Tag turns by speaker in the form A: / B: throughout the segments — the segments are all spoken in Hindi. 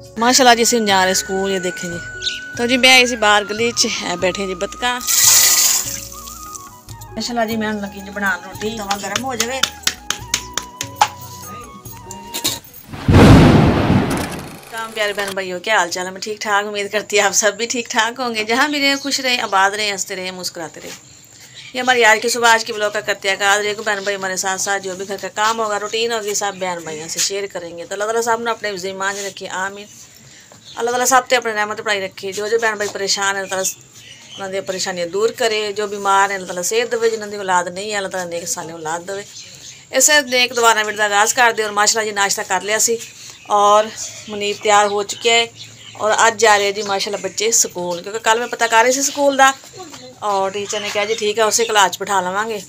A: माशाल्लाह जी असीं जा रहे स्कूल। ये देखें जी, तो जी मैं आई सी बाहर गली च है बैठे जी बतका। माशाल्लाह जी मैं लगी जी बनाने रोटी, तवा गर्म हो जाए। प्यारे बहन भाइयों, क्या हाल चाल है? मैं ठीक ठाक, उम्मीद करती है आप सब भी ठीक ठाक होंगे। जहाँ भी रहे खुश रहे, आबाद रहे, हंसते रहे, मुस्कुराते रहे। ये हमारी यार की सुबह आज की ब्लॉग का करते हैं आगाज़। एक बहन भाई हमारे साथ साथ जो भी घर का काम होगा, रूटीन होगी, सब बहन भाइयों से शेयर करेंगे। तो अल्लाह ताला साहब ने अपने ज़िम्मा रखिए, आमीन। अल्लाह ताला सब ते अपने रहमत पढ़ाई रखिए। जो बहन भाई परेशान है, अल्लाह ताला उन्होंने परेशानियां दूर करे। जो बीमार है अल्लाह ताला सेहत देवे। जिन्होंने औलाद नहीं है अल्लाह ताला नेक साले औलाद देवे। इसे नेक दोबारा मिनट का आगाज़ कर दे। और माशाल्लाह जी नाश्ता कर लिया सी और मुनीब तैयार हो चुके हैं और अज जा रहे जी माशाल्लाह बच्चे स्कूल, क्योंकि कल मैं पता कर रही थी स्कूल का और टीचर ने कहा जी ठीक है उसे क्लास बिठा लवांगे।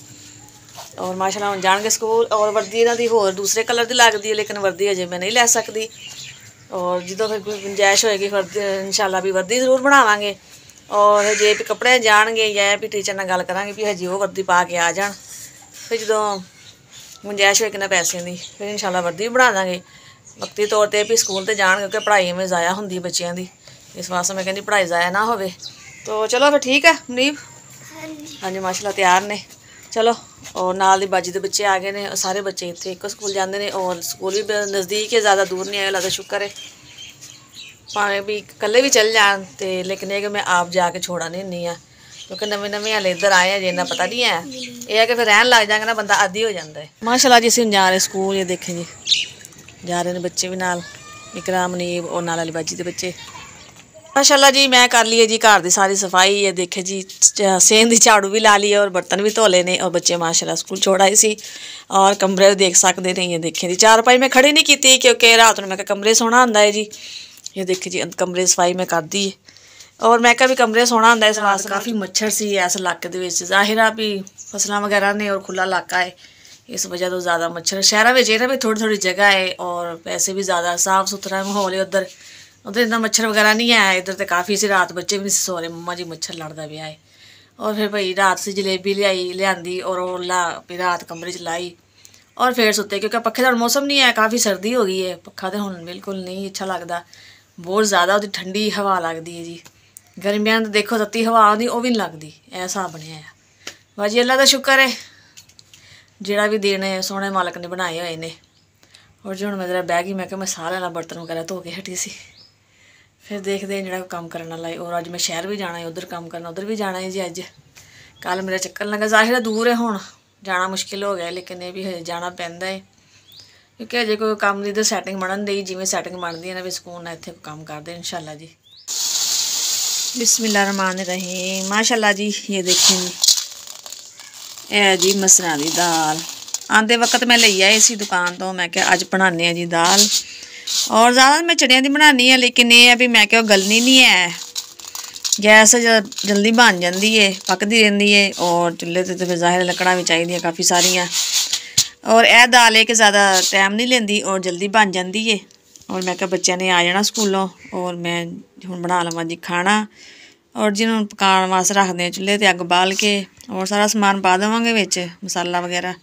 A: और माशाल्लाह हम जाएंगे स्कूल। और वर्दी इन्हों की होर दूसरे कलर की लगती है, लेकिन वर्दी अजे मैं नहीं लै सकती। और जो फिर गुंजाइश होएगी वर्दी इंशाल्लाह भी वर्दी जरूर बनावांगे। और जे भी कपड़े जाएंगे या भी टीचर नाल गल करांगे भी हजी वो वर्दी पा के आ जान। फिर जो गुंजाइश होएगी ना पैसों की, फिर इंशाल्लाह वर्दी भी बना देंगे वक्ती तौर पर भी स्कूल तो जान, क्योंकि पढ़ाई में ज़ाया होंगी बच्चों की। इस वास्ते मैं कहती पढ़ाई ज़ाया ना हो। तो चलो फिर ठीक है मुनीब। हाँ जी माशाल्लाह तैयार ने। चलो और नाल दी बाजी के बच्चे आ गए ने। सारे बच्चे इतने एक स्कूल जाते हैं और स्कूल भी नज़दीक है, ज़्यादा दूर नहीं है। अल्लाह दा शुक्र है। भावें भी कल्ले भी चल जान तो, लेकिन ये कि मैं आप जाके छोड़ा नहीं होंगी हाँ, क्योंकि नवे नवे हले इधर आए हैं जो इन्ना पता नहीं है। यह है कि फिर रहन लग जाएंगे ना, बंदा आदी हो जाता है। माशाल्लाह जी असीं जा रहे स्कूल। ये देखें जी जा रहे हैं बच्चे भी नाल, इकराम मुनीब और नाल वाली बाजी के बच्चे। माशाल्लाह जी मैं कर ली है जी घर की सारी सफाई। ये देखे जी सेंध की झाड़ू भी ला ली है और बर्तन भी धो ले ने। और बच्चे माशाल्लाह स्कूल छोड़ आए सी और कमरे देख सकते नहीं। ये देखे जी चारपाई मैं खड़ी नहीं की, क्योंकि रात में मैं कमरे सोना होंदा है जी। ये देखे जी कमरे सफाई मैं कर दी और मैं भी कमरे सोना होंदा है। इस वास्ते काफ़ी मच्छर सी इस इलाके के जाहिर आ भी फसलों वगैरह ने और खुला इलाका है, इस वजह तो ज़्यादा मच्छर। शहरों में ये भी थोड़ी थोड़ी जगह है और वैसे भी ज़्यादा साफ सुथरा माहौल है। उधर इतना मच्छर वगैरह नहीं है। इधर तो काफ़ी सी रात बच्चे भी नहीं सो रहे, मम्मा जी मच्छर लड़ता भी है। और फिर भाई रात से जलेबी लियांदी और ओला भी रात कमरे च लाई और फिर सुते, क्योंकि पखे का मौसम नहीं है, काफ़ी सर्दी हो गई है। पखा तो हुण बिल्कुल नहीं अच्छा लगता, बहुत ज़्यादा वो ठंडी हवा लगती है जी। गर्मियां तो देखो तत्ती हवा आती वो भी नहीं लगती, ऐसा बनया है। बाजी अल्लाह का शुक्र है जोड़ा भी दिन सोहने मालक ने बनाए हुए ने। और जो हूँ मैं जरा बह गई, मैं मैं सारे वाला बर्तन वगैरह धो के हटी सी। फिर देखते हैं जो काम करने वाला है। और अज मैं शहर भी जाना है, उधर काम करना, उधर भी जाना है जी। अज कल मेरा चक्कर लगा, जाहिर है दूर है, हुण जाना मुश्किल हो गया, लेकिन ये भी हजे जाना पैंदा है, क्योंकि अजे कोई काम की इधर सैटिंग बनन दी। जिवें सैटिंग बनती है ना भी सुकून है, इत्थे काम करते इंशाल्लाह जी। बिस्मिल्लाहिर्रहमानिर्रहीम। माशाल्लाह जी ये देखें जी ए जी मसरां दी दाल। आंदे वक्त मैं ले आई सी दुकान तो, मैं क्या अज बनाने जी दाल। और ज़्यादा मैं चनियां दी बनानी है, लेकिन ये है भी मैं क्या गलनी नहीं है, गैस जल्दी बन जाती है, पकती रही है। और चुल्हे तो फिर ज़ाहिर लकड़ा भी चाहिए काफ़ी सारिया। और यह दाल है कि ज़्यादा टाइम नहीं लेंदी और जल्दी बन जाती है। और मैं क्या बच्चों ने आ जाना स्कूलों और मैं हुण बना लवां जी खाना। और जिन्होंने पकाने वास्ते रखते हैं चुल्हे ते अग बाल के और सारा समान पा देवांगे विच मसाला वगैरह।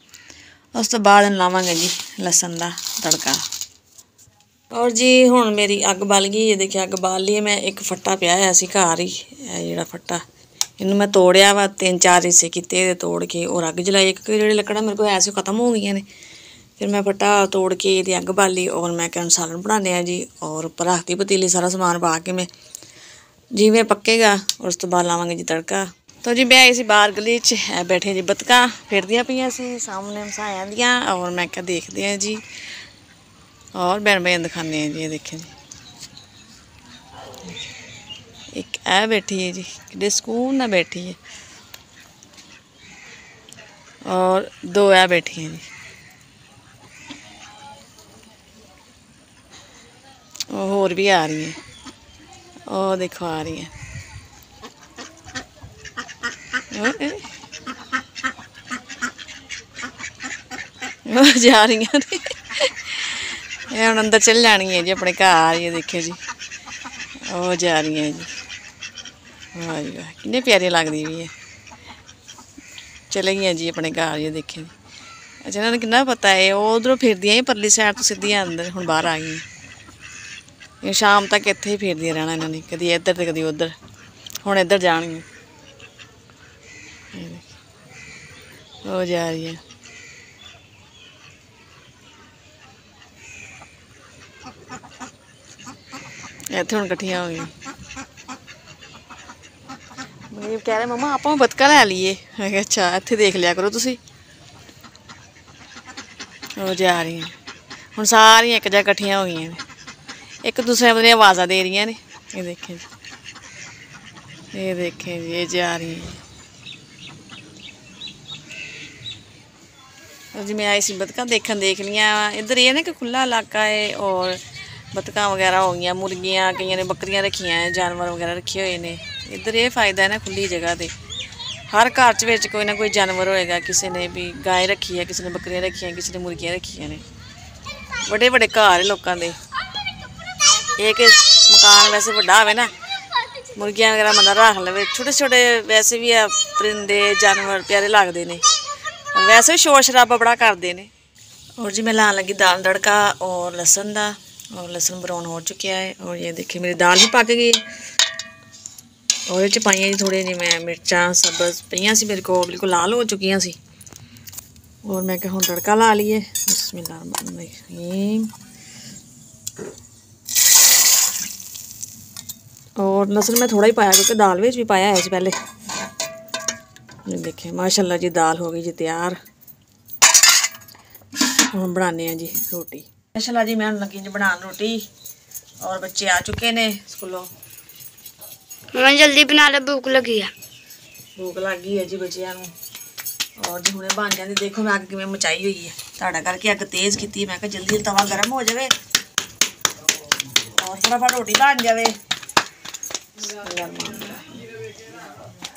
A: उस तो बाद लावांगे जी लसन का तड़का। और जी हुण मेरी अग बल गई। ये देखिए अग बाल ली। मैं एक फट्टा पिया है सी घर ही, जोड़ा फट्टा इनू मैं तोड़िया वा, 3-4 हिस्से किए तोड़ के और अग जलाई। एक जो लकड़ा मेरे को ऐसे खत्म हो गई ने, फिर मैं फट्टा तोड़ के ये अग बाली और मैं क्या सालन बनाने जी। और उपर रखती पतीली सारा समान पा के मैं जिवें पक्केगा और उस तो बाद लावांगे जी तड़का। तो जी मैं आई सी बाहर गली च है बैठे जी बतका फिरदियाँ पईयां सी सामने मसायां दियां। और मैं क्या देखते हैं जी और बहन भाइयों दिखाने हैं जी। ये देखें जी एक ऐ बैठी है जी, कि सुकून ना बैठी है। और 2 ऐ बैठी हैं जी। और भी आ रही हैं, और देखो आ रही हैं जा रही हैं। ये हम अंदर चल जानी है जी अपने घर। ये देखे जी वो जा रही हैं जी। वाह जी वाह कितनी प्यारी लगती भी है। चले गई जी अपने घर। ये देखे जी अच्छा इन्होंने कितना पता है, वो उधरों फिरदियाँ ही परली साइड तो सीधियाँ अंदर हुण बाहर आ गई। ਇਹ ਸ਼ਾਮ ਤੱਕ ਇੱਥੇ ਹੀ ਫੇਰਦੀਆਂ ਰਹਿਣਾ ਇਹਨਾਂ ਨੇ, ਕਦੀ ਇੱਧਰ ਤੇ ਕਦੀ ਉੱਧਰ। ਹੁਣ ਇੱਧਰ ਜਾਣਗੇ। ਉਹ ਜਾ ਰਹੀ ਹੈ। ਇੱਥੇ ਹੁਣ ਇਕੱਠੀਆਂ ਹੋ ਗਈਆਂ। ਮਨੀਬ ਕਹਿ ਰਹੇ ਮੰਮਾ ਆਪਾਂ ਬਤਕਾ ਲੈ ਲਈਏ। ਮੈਂ ਕਿਹਾ ਅੱਛਾ, ਇੱਥੇ ਦੇਖ ਲਿਆ ਕਰੋ ਤੁਸੀਂ। ਉਹ ਜਾ ਰਹੀਆਂ ਹੁਣ, ਸਾਰੀਆਂ ਇੱਕ ਜਗ੍ਹਾ ਇਕੱਠੀਆਂ ਹੋ ਗਈਆਂ ਨੇ, ਇੱਕ ਦੂਸਰੇ ਦੀਆਂ ਆਵਾਜ਼ਾਂ ਦੇ ਰਹੀਆਂ ਨੇ। ਇਹ ਦੇਖੇ ਜੀ, ਇਹ ਦੇਖੇ ਜੀ, ਇਹ ਜਾ ਰਹੀਆਂ। जिमें आई सी बतखें देखन देख लिया। इधर ये ना कि खुला इलाका है और बतखें वगैरह हो गई, मुर्गियाँ, कई ने बकरियां रखियां हैं, जानवर वगैरह रखे हुए ने। इधर ये फ़ायदा है ना खुली जगह ते हर घर च कोई ना कोई जानवर होएगा। किसी ने भी गाय रखी है, किसी ने बकरियां रखी हैं, किसी ने मुर्गियां रखियां ने। बड़े बड़े घर है लोगों के। एक मकान वैसे बड़ा होवे ना, मुर्गियां वगैरह बंदा रख लवे। छोटे छोटे वैसे भी परिंदे जानवर प्यारे लगते हैं, वैसे शोर शराबा बड़ा करते हैं। और जी मैं लान लगी दाल तड़का और लसन का, और लसन ब्राउन हो चुका है। और ये देखिए मेरी दाल भी पक गई और ये पाइया जी थोड़े जी मैं मिर्चा सब्ज़ पईयां सी मेरे को बिल्कुल लाल हो चुकी सी। और मैं क्या हुण तड़का ला लीए। बिस्मिल्लाहिर्रहमानिर्रहीम। और लसन मैं थोड़ा ही पाया क्योंकि दाल में भी पाया है पहले। देखिए माशाल्लाह जी दाल हो गई जी तैयार। हम बनाने हैं जी रोटी। माशाल्लाह जी मैं लगी जी बनाने रोटी और बच्चे आ चुके ने स्कूलों।
B: मैं जल्दी बना ले, भूख लगी है।
A: भूख लग गई है जी बच्चियां नूं। और जी हुणे बन जाती। देखो मैं अग किवें मचाई हुई है, तुहाडा करके अग तेज़ की। मैं कहा जल्दी तवा गर्म हो जाए और फटाफट रोटी बन जाए।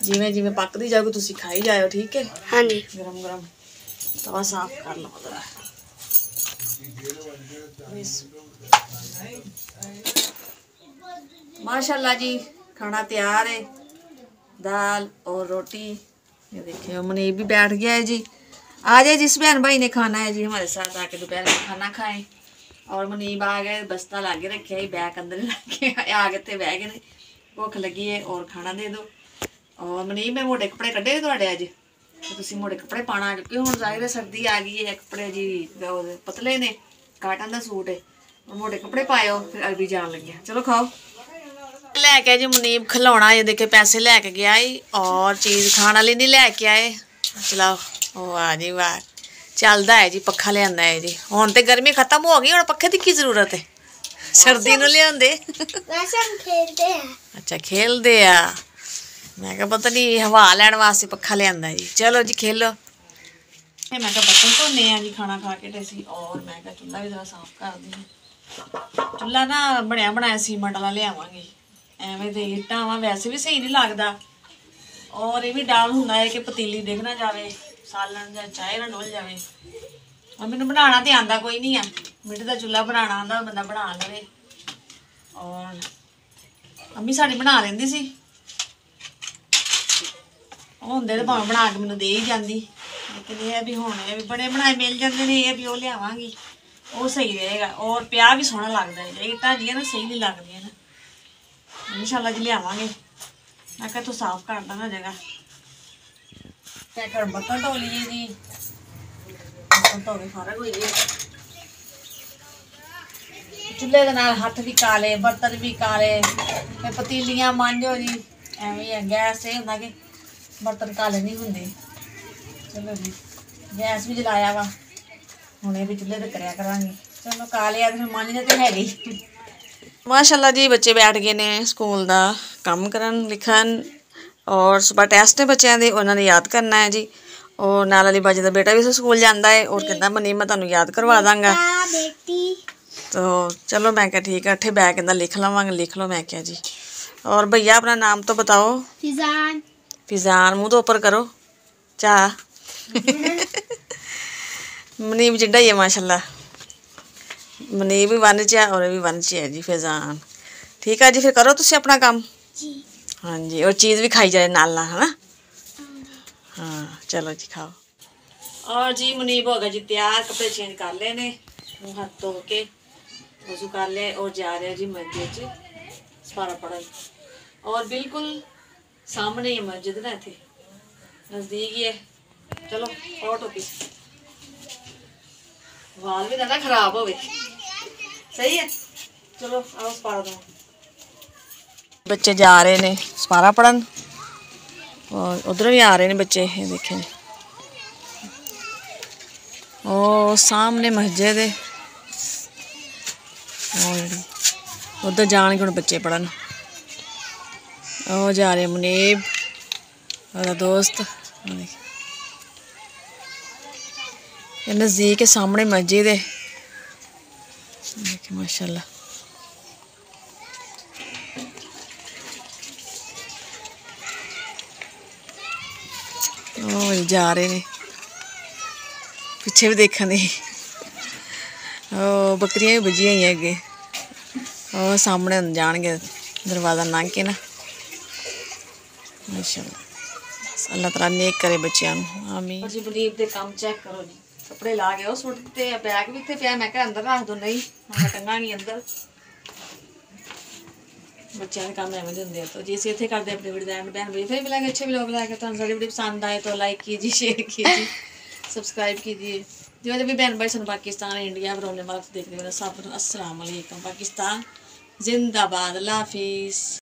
A: जिमें जिमें पकती जाओगे तुसीं खाई जाओ, ठीक है?
B: हाँ जी।
A: गरम गरम तवा साफ कर लो जरा। माशाल्लाह जी खाना तैयार है, दाल और रोटी। ये देखिए मुनीब भी बैठ गया है जी। आ जाए जिस बहन भाई ने खाना है जी हमारे साथ आके दोपहर में खाना खाएं। और मुनीब आ गए, बस्ता लागे रखे है, बैग अंदर लगे आ गए थे, बह गए। भुख लगी है और खाना दे दो। और मुनीब मैं मोटे कपड़े कड्ढे तुहाडे अज, तो तुसीं मोटे कपड़े पाना क्योंकि हुण ज़ाहिर है सर्दी आ गई है। कपड़े जी पतले ने, काटन का सूट है, और मोटे कपड़े पायो फिर अरबी जान लगे। चलो खाओ। लैके जी मुनीब खिलौना ये देखे पैसे लैके गया ही, और चीज़ खाने वाली नहीं लैके आए। चलाओ वाह जी वाह, चलता है जी पक्खा लिया है जी। हुण तो गर्मी खत्म हो गई, हुण पक्खे की की जरूरत है, सर्दी नूं लिआंदे। अच्छा खेलते आ, मैं क्या पता नहीं हवा लैन वास्ते पक्खा लिया जी। चलो जी खेलो। मैं क्या बर्तन धोने जी खाना खा के टेसी। और मैं क्या चूल्हा भी जरा साफ कर दी। चूल्हा ना बनया बनाया सीमेंट वाला लियावांगी, एवें तो ईटां वा वैसे भी सही नहीं लगता। और ये भी डर हुंदा है कि पतीली डिग ना जाए, सालन या चाय ना डुल जाए। और मैनूं बनाना तो आंदा कोई नहीं है, मिट्टी का चूल्हा बनाना आंदा बंदा बना लवे। और अम्मी साड़ी बना लेंदी सी, होंदे तो भावें बना के मैनूं दे ही जांदी, लेकिन यह भी हुण भी बड़े बनाए मिल जाते हैं। ये भी वो लियावांगी, वो सही रहेगा। और प्याह भी सोहना लगता है। ईटां जियां ना सही नहीं लगदियां ना। इंशाल्लाह जी लियावांगे। मैं क्या तू साफ कर देना जगह। क्या कर बर्तन धो लिए जी, बर्तन धो के फर्क हो गए। चूल्हे के नाल हथ भी काले, बर्तन भी काले, फिर पतीलियां मांजो जी। एवें है गैस से होंदा कि बर्तन काले नहीं होंगे। चलो जी गैस भी जलाया वा, हुण ये भी चूल्हे ते करया करांगे। चलो काले फिर मांजने तो है ही। माशाल्लाह जी बच्चे बैठ गए ने स्कूल का काम करन लिखन। और सुबह टेस्ट है बच्चों के, उन्होंने याद करना है जी। और नाल वाली बाजी का बेटा भी स्कूल जाता है और कहता मनी मैं तुहानूं याद करवा दांगा। तो चलो मैं क्या ठीक है, अठे बैग कहता लिख लवांगे। लिख लो मैं क्या जी। और भैया अपना नाम तो बताओ।
B: फिजान।
A: फिजान मुँह तो ऊपर करो चाह। मुनीब जिड्डा ही है माशाल्लाह। मुनीब भी वन च है और भी वन च है जी फिजान। ठीक है जी, फिर करो तुसीं अपना काम जी। हाँ जी, और चीज़ भी खाई जाए नाल ना, है ना? हाँ चलो जी खाओ। और जी मुनीब हो गया जी तैयार, कपड़े चेंज कर लेने, मुँह हाथ धो के वजू कर लिया और जा रहे जी मस्जिद सपारा पढ़न। और बिल्कुल सामने ही मस्जिद ना, थे नज़दीक ही है। चलो और टोपी वाल भी ना खराब हो, सही है। चलो आओ सपारा दो। बच्चे जा रहे ने सपारा पढ़न और उधर भी आ रहे हैं बच्चे, ये देखें। ओ सामने मस्जिद है और उधर जाने बच्चे पढ़न। ओ जा रहे मुनीब और दोस्त। ये नज़दीक के सामने मस्जिद है, देखिए माशाल्लाह। ओ जा रहे ने पीछे भी देखा नहीं। ओ बकरियां भी बजी हुई अगे, और सामने जाएंगे दरवाज़ा लंघ के ना। माशाल्लाह अल्लाह तआला नेक करे बच्चों। आमीन जी। मुनीब दे काम चेक करो जी, कपड़े ला गए सुट दिते, बैग भी इत्थे पिया, मैं क्या अंदर रख दो, नहीं मैं टंगा नहीं अंदर। बच्चों के काम एवं होंगे। तो जी इसे इतने करते अपनी वीडियो एंड बहन भाई, फिर मिलेंगे अच्छे व्लॉग लाके। तो सारी वीडियो पसंद आए तो लाइक कीजिए, शेयर कीजिए, सब्सक्राइब कीजिए। जो जब भी बहन भाई सन पाकिस्तान इंडिया बरौने वाला देखने वाले सब अस्सलाम वालेकुम। पाकिस्तान जिंदाबाद, अल्लाह हाफिज़।